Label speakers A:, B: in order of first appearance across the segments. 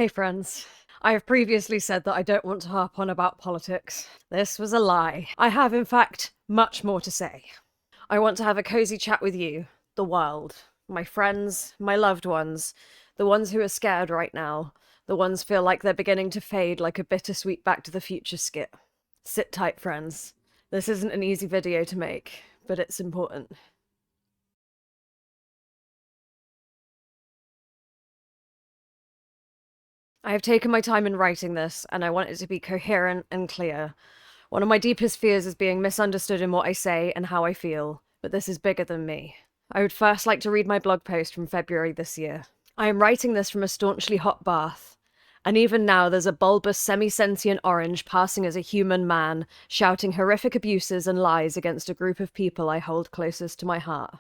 A: Hey friends. I have previously said that I don't want to harp on about politics. This was a lie. I have, in fact, much more to say. I want to have a cozy chat with you, the world, my friends, my loved ones, the ones who are scared right now, the ones feel like they're beginning to fade like a bittersweet Back to the Future skit. Sit tight, friends. This isn't an easy video to make, but it's important. I have taken my time in writing this, and I want it to be coherent and clear. One of my deepest fears is being misunderstood in what I say and how I feel, but this is bigger than me. I would first like to read my blog post from February this year. I am writing this from a staunchly hot bath, and even now there's a bulbous semi-sentient orange passing as a human man, shouting horrific abuses and lies against a group of people I hold closest to my heart.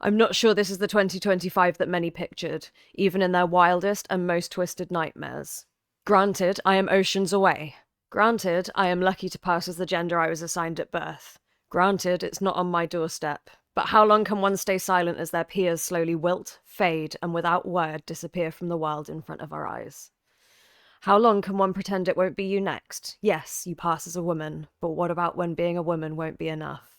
A: I'm not sure this is the 2025 that many pictured, even in their wildest and most twisted nightmares. Granted, I am oceans away. Granted, I am lucky to pass as the gender I was assigned at birth. Granted, it's not on my doorstep. But how long can one stay silent as their peers slowly wilt, fade, and without word disappear from the world in front of our eyes? How long can one pretend it won't be you next? Yes, you pass as a woman, but what about when being a woman won't be enough?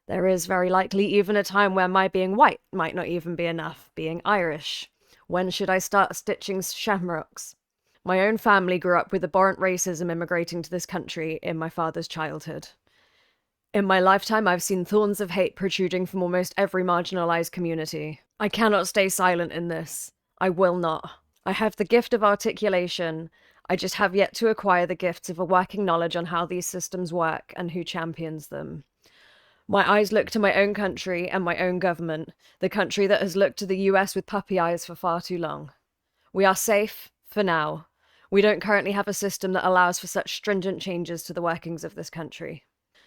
A: There is very likely even a time where my being white might not even be enough, being Irish. When should I start stitching shamrocks? My own family grew up with abhorrent racism immigrating to this country in my father's childhood. In my lifetime, I've seen thorns of hate protruding from almost every marginalized community. I cannot stay silent in this. I will not. I have the gift of articulation. I just have yet to acquire the gifts of a working knowledge on how these systems work and who champions them. My eyes look to my own country and my own government, the country that has looked to the US with puppy eyes for far too long. We are safe, for now. We don't currently have a system that allows for such stringent changes to the workings of this country.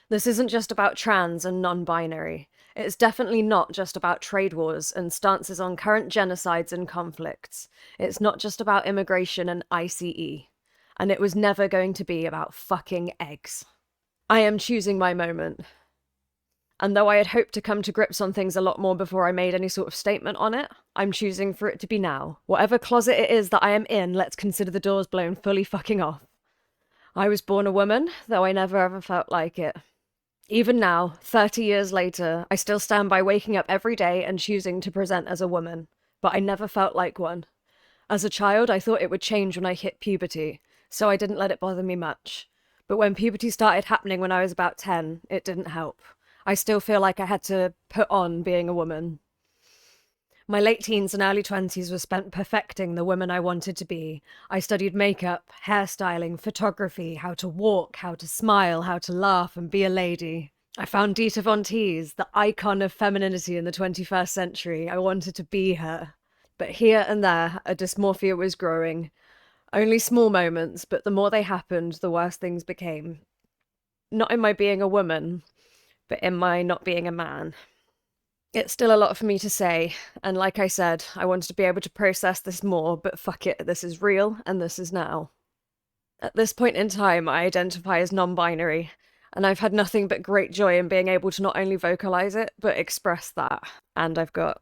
A: This isn't just about trans and non-binary. It's definitely not just about trade wars and stances on current genocides and conflicts. It's not just about immigration and ICE. And it was never going to be about fucking eggs. I am choosing my moment. And though I had hoped to come to grips on things a lot more before I made any sort of statement on it, I'm choosing for it to be now. Whatever closet it is that I am in, let's consider the doors blown fully fucking off. I was born a woman, though I never ever felt like it. Even now, 30 years later, I still stand by waking up every day and choosing to present as a woman, but I never felt like one. As a child, I thought it would change when I hit puberty, so I didn't let it bother me much. But when puberty started happening when I was about 10, it didn't help. I still feel like I had to put on being a woman. My late teens and early 20s were spent perfecting the woman I wanted to be. I studied makeup, hairstyling, photography, how to walk, how to smile, how to laugh and be a lady. I found Dita Von Teese, the icon of femininity in the 21st century. I wanted to be her. But here and there, a dysmorphia was growing. Only small moments, but the more they happened, the worse things became. Not in my being a woman, but in my not being a man. It's still a lot for me to say, and like I said, I wanted to be able to process this more, but fuck it, this is real, and this is now. At this point in time, I identify as non-binary, and I've had nothing but great joy in being able to not only vocalize it, but express that. And I've got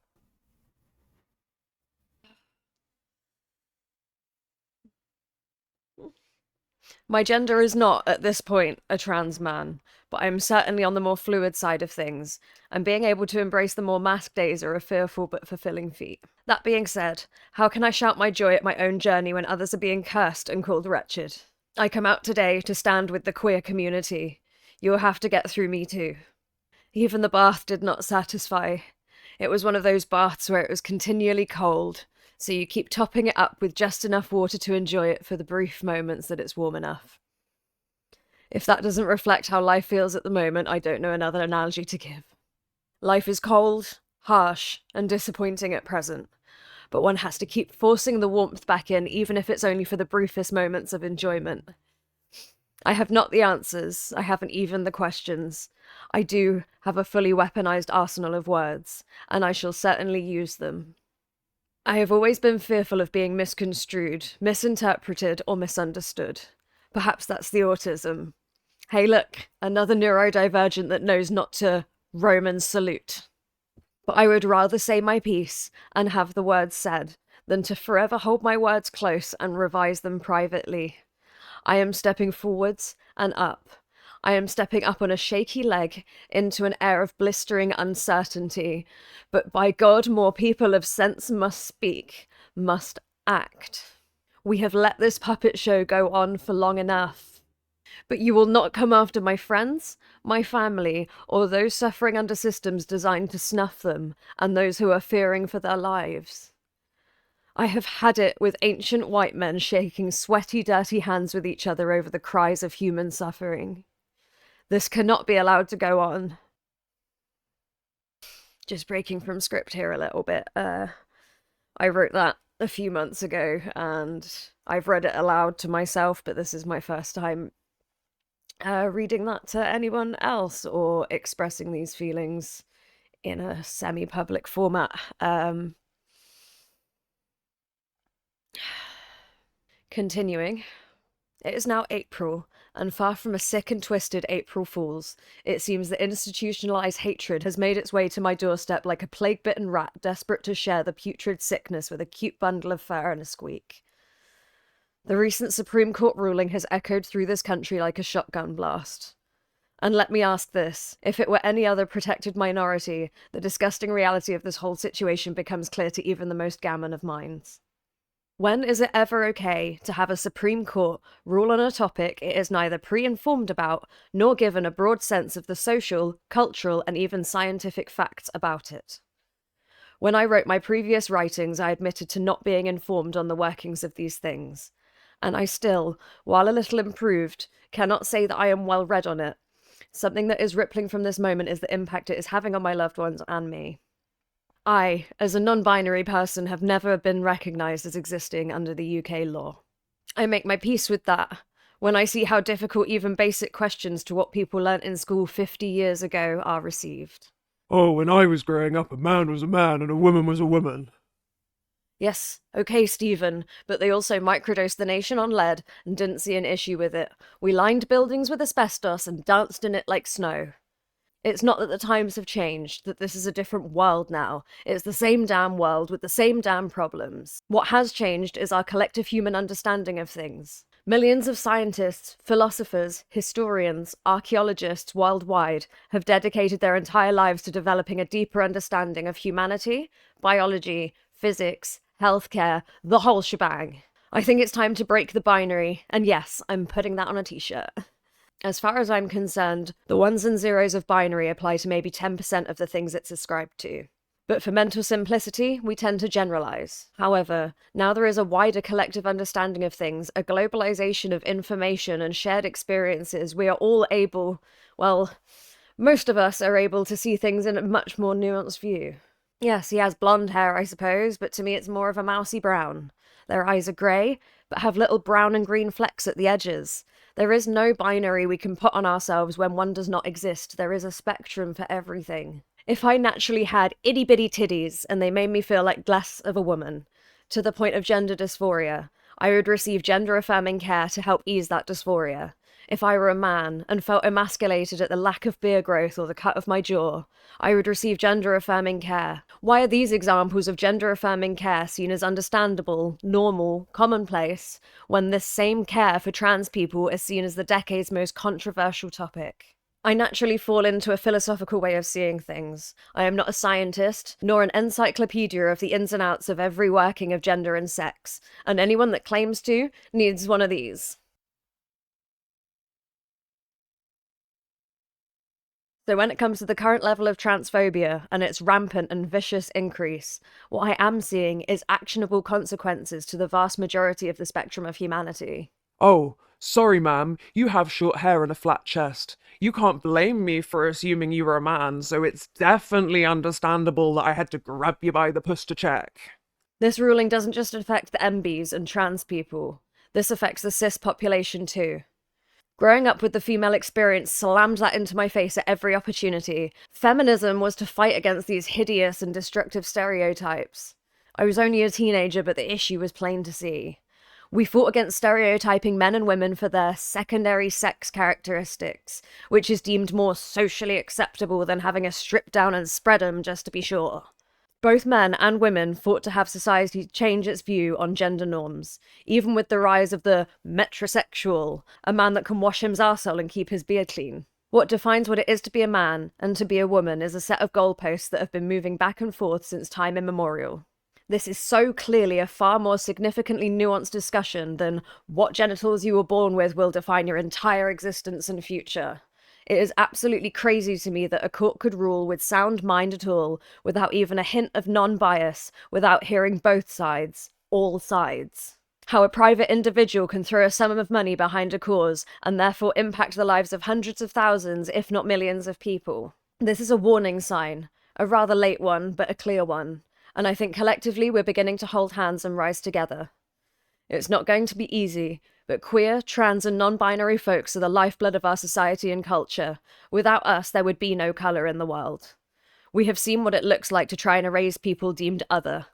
A: my gender is not, at this point, a trans man, but I'm certainly on the more fluid side of things, and being able to embrace the more masked days are a fearful but fulfilling feat. That being said, how can I shout my joy at my own journey when others are being cursed and called wretched? I come out today to stand with the queer community. You'll have to get through me too. Even the bath did not satisfy. It was one of those baths where it was continually cold, so you keep topping it up with just enough water to enjoy it for the brief moments that it's warm enough. If that doesn't reflect how life feels at the moment, I don't know another analogy to give. Life is cold, harsh, and disappointing at present, but one has to keep forcing the warmth back in, even if it's only for the briefest moments of enjoyment. I have not the answers, I haven't even the questions. I do have a fully weaponized arsenal of words, and I shall certainly use them. I have always been fearful of being misconstrued, misinterpreted, or misunderstood. Perhaps that's the autism. Hey look, another neurodivergent that knows not to Roman salute. But I would rather say my piece and have the words said than to forever hold my words close and revise them privately. I am stepping forwards and up. I am stepping up on a shaky leg into an air of blistering uncertainty. But by God, more people of sense must speak, must act. We have let this puppet show go on for long enough. But you will not come after my friends, my family, or those suffering under systems designed to snuff them, and those who are fearing for their lives. I have had it with ancient white men shaking sweaty, dirty hands with each other over the cries of human suffering. This cannot be allowed to go on. Just breaking from script here a little bit. I wrote that a few months ago, and I've read it aloud to myself, but this is my first time reading that to anyone else or expressing these feelings in a semi-public format. Continuing. It is now April, and far from a sick and twisted April Fool's, it seems that institutionalized hatred has made its way to my doorstep like a plague-bitten rat desperate to share the putrid sickness with a cute bundle of fur and a squeak. The recent Supreme Court ruling has echoed through this country like a shotgun blast. And let me ask this, if it were any other protected minority, the disgusting reality of this whole situation becomes clear to even the most gammon of minds. When is it ever okay to have a Supreme Court rule on a topic it is neither pre-informed about, nor given a broad sense of the social, cultural, and even scientific facts about it? When I wrote my previous writings, I admitted to not being informed on the workings of these things. And I still, while a little improved, cannot say that I am well read on it. Something that is rippling from this moment is the impact it is having on my loved ones and me. I, as a non-binary person, have never been recognised as existing under the UK law. I make my peace with that when I see how difficult even basic questions to what people learnt in school 50 years ago are received.
B: Oh, when I was growing up, a man was a man and a woman was a woman.
A: Yes, okay, Stephen, but they also microdosed the nation on lead and didn't see an issue with it. We lined buildings with asbestos and danced in it like snow. It's not that the times have changed, that this is a different world now. It's the same damn world with the same damn problems. What has changed is our collective human understanding of things. Millions of scientists, philosophers, historians, archaeologists worldwide have dedicated their entire lives to developing a deeper understanding of humanity, biology, physics, healthcare, the whole shebang. I think it's time to break the binary, and yes, I'm putting that on a t-shirt. As far as I'm concerned, the ones and zeros of binary apply to maybe 10% of the things it's ascribed to. But for mental simplicity, we tend to generalize. However, now there is a wider collective understanding of things, a globalization of information and shared experiences. We are all able, well, most of us are able to see things in a much more nuanced view. Yes, he has blonde hair, I suppose, but to me it's more of a mousy brown. Their eyes are grey, but have little brown and green flecks at the edges. There is no binary we can put on ourselves when one does not exist. There is a spectrum for everything. If I naturally had itty-bitty titties and they made me feel like less of a woman, to the point of gender dysphoria, I would receive gender-affirming care to help ease that dysphoria. If I were a man and felt emasculated at the lack of beard growth or the cut of my jaw, I would receive gender-affirming care. Why are these examples of gender-affirming care seen as understandable, normal, commonplace, when this same care for trans people is seen as the decade's most controversial topic? I naturally fall into a philosophical way of seeing things. I am not a scientist, nor an encyclopedia of the ins and outs of every working of gender and sex, and anyone that claims to needs one of these. So when it comes to the current level of transphobia and its rampant and vicious increase, what I am seeing is actionable consequences to the vast majority of the spectrum of humanity.
B: Oh, sorry, ma'am, you have short hair and a flat chest. You can't blame me for assuming you were a man, so it's definitely understandable that I had to grab you by the puss to check.
A: This ruling doesn't just affect the MBs and trans people. This affects the cis population too. Growing up with the female experience slammed that into my face at every opportunity. Feminism was to fight against these hideous and destructive stereotypes. I was only a teenager, but the issue was plain to see. We fought against stereotyping men and women for their secondary sex characteristics, which is deemed more socially acceptable than having a strip down and spread 'em just to be sure. Both men and women fought to have society change its view on gender norms, even with the rise of the metrosexual, a man that can wash his arsehole and keep his beard clean. What defines what it is to be a man and to be a woman is a set of goalposts that have been moving back and forth since time immemorial. This is so clearly a far more significantly nuanced discussion than what genitals you were born with will define your entire existence and future. It is absolutely crazy to me that a court could rule with sound mind at all, without even a hint of non-bias, without hearing both sides, all sides. How a private individual can throw a sum of money behind a cause and therefore impact the lives of hundreds of thousands, if not millions of people. This is a warning sign, a rather late one, but a clear one, and I think collectively we're beginning to hold hands and rise together. It's not going to be easy, but queer, trans, and non-binary folks are the lifeblood of our society and culture. Without us, there would be no colour in the world. We have seen what it looks like to try and erase people deemed other.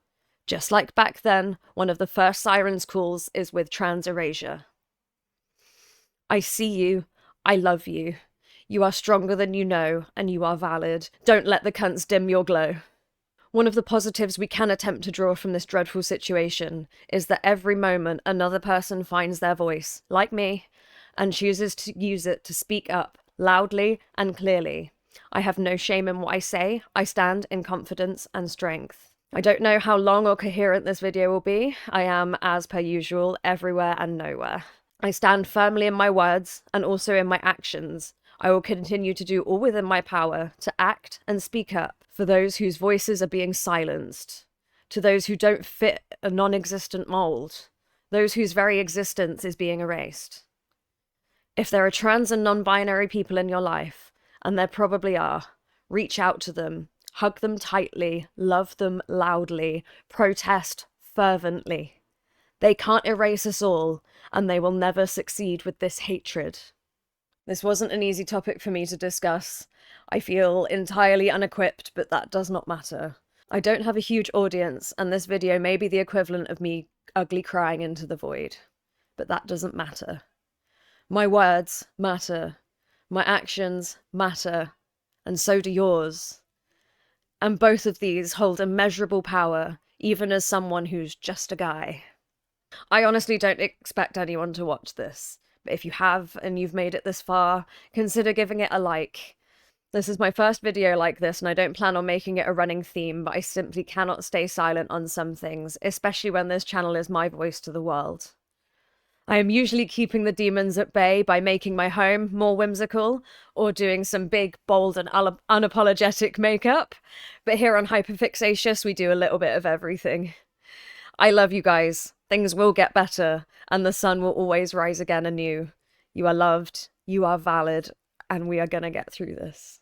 A: Just like back then, one of the first sirens calls is with trans erasure. I see you. I love you. You are stronger than you know, and you are valid. Don't let the cunts dim your glow. One of the positives we can attempt to draw from this dreadful situation is that every moment another person finds their voice, like me, and chooses to use it to speak up, loudly and clearly. I have no shame in what I say. I stand in confidence and strength. I don't know how long or coherent this video will be. I am, as per usual, everywhere and nowhere. I stand firmly in my words and also in my actions. I will continue to do all within my power to act and speak up for those whose voices are being silenced, to those who don't fit a non-existent mold, those whose very existence is being erased. If there are trans and non-binary people in your life, and there probably are, reach out to them, hug them tightly, love them loudly, protest fervently. They can't erase us all, and they will never succeed with this hatred. This wasn't an easy topic for me to discuss. I feel entirely unequipped, but that does not matter. I don't have a huge audience, and this video may be the equivalent of me ugly crying into the void. But that doesn't matter. My words matter. My actions matter. And so do yours. And both of these hold immeasurable power, even as someone who's just a guy. I honestly don't expect anyone to watch this. But if you have, and you've made it this far, consider giving it a like. This is my first video like this, and I don't plan on making it a running theme, but I simply cannot stay silent on some things, especially when this channel is my voice to the world. I am usually keeping the demons at bay by making my home more whimsical, or doing some big, bold, and unapologetic makeup, but here on Hyperfixatious we do a little bit of everything. I love you guys. Things will get better, and the sun will always rise again anew. You are loved, you are valid, and we are gonna get through this.